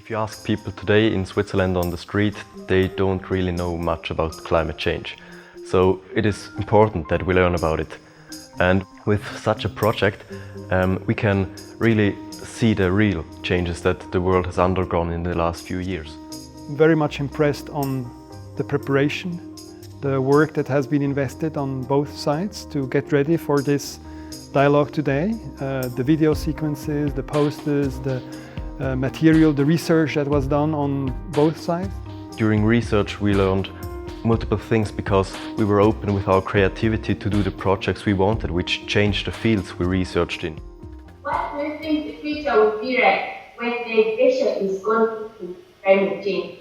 If you ask people today in Switzerland on the street, they don't really know much about climate change. So it is important that we learn about it. And with such a project, we can really see the real changes that the world has undergone in the last few years. Very much impressed on the preparation, the work that has been invested on both sides to get ready for this dialogue today. The video sequences, the posters, the material, the research that was done on both sides. During research we learned multiple things because we were open with our creativity to do the projects we wanted, which changed the fields we researched in. What do you think the future will be like when the glacier is gone to climate change?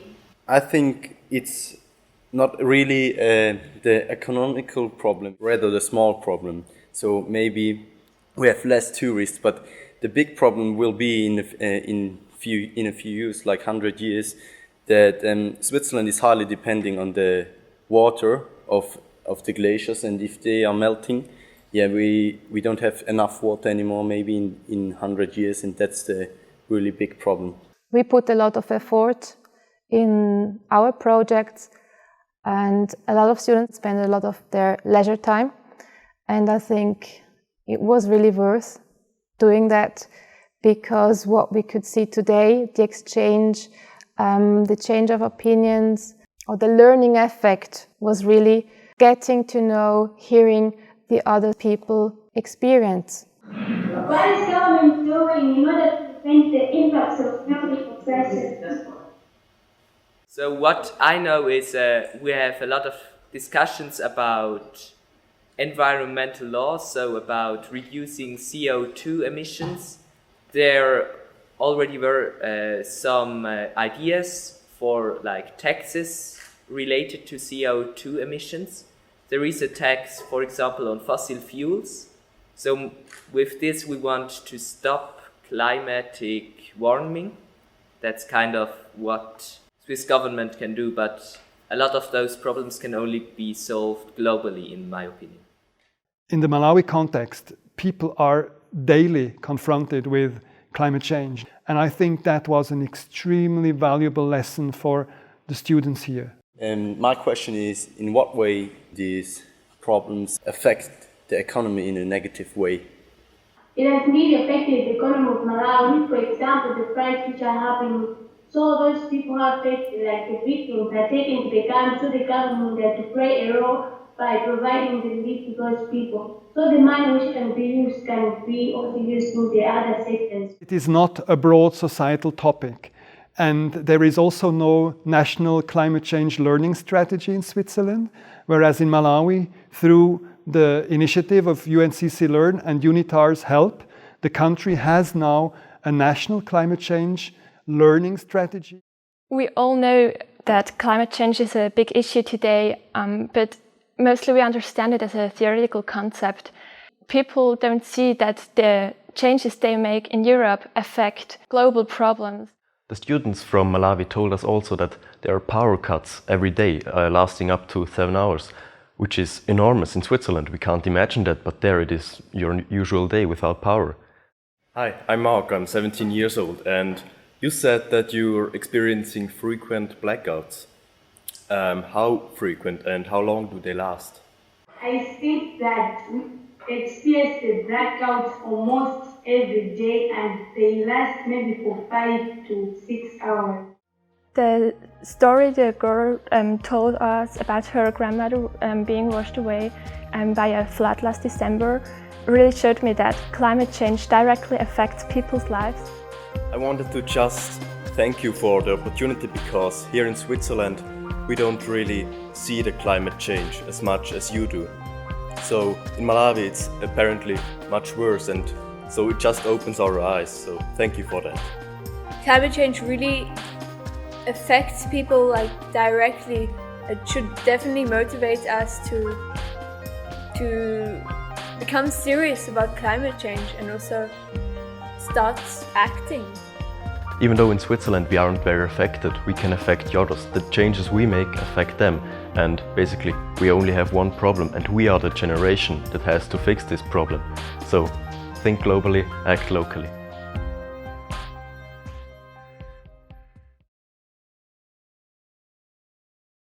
I think it's not really the economical problem, rather the small problem. So maybe we have less tourists, but the big problem will be in a few years, like 100 years, that Switzerland is highly depending on the water of the glaciers, and if they are melting, we don't have enough water anymore maybe in 100 years, and that's the really big problem. We put a lot of effort in our projects, and a lot of students spend a lot of their leisure time, and I think it was really worth doing that, because what we could see today, the exchange, the change of opinions, or the learning effect was really getting to know, hearing the other people experience. What is government doing in order to prevent the impacts of climate crisis? So what I know is we have a lot of discussions about environmental laws, so about reducing CO2 emissions. There already were some ideas for like taxes related to CO2 emissions. There is a tax, for example, on fossil fuels. So with this we want to stop climatic warming. That's kind of what Swiss government can do, but a lot of those problems can only be solved globally, in my opinion. In the Malawi context, people are daily confronted with climate change, and I think that was an extremely valuable lesson for the students here. And my question is, in what way these problems affect the economy in a negative way? It has really affected the economy of Malawi. For example, the strikes which are happening. So those people are affected, like the victims, are taken to the camp, so the government has to play a role by providing the relief to those people. So the money which can be used can be also used to the other sectors. It is not a broad societal topic, and there is also no national climate change learning strategy in Switzerland, whereas in Malawi, through the initiative of UNCC Learn and UNITAR's help, the country has now a national climate change learning strategy. We all know that climate change is a big issue today, but mostly we understand it as a theoretical concept. People don't see that the changes they make in Europe affect global problems. The students from Malawi told us also that there are power cuts every day, lasting up to 7 hours, which is enormous in Switzerland. We can't imagine that, but there it is your usual day without power. Hi, I'm Mark, I'm 17 years old, and you said that you're experiencing frequent blackouts. How frequent and how long do they last? I think that we experience the blackouts almost every day, and they last maybe for 5 to 6 hours. The story the girl told us about her grandmother being washed away by a flood last December really showed me that climate change directly affects people's lives. I wanted to just thank you for the opportunity, because here in Switzerland we don't really see the climate change as much as you do. So in Malawi it's apparently much worse, and so it just opens our eyes, so thank you for that. Climate change really affects people like directly. It should definitely motivate us to become serious about climate change and also start acting. Even though in Switzerland we aren't very affected, we can affect the others. The changes we make affect them, and basically we only have one problem, and we are the generation that has to fix this problem. So think globally, act locally.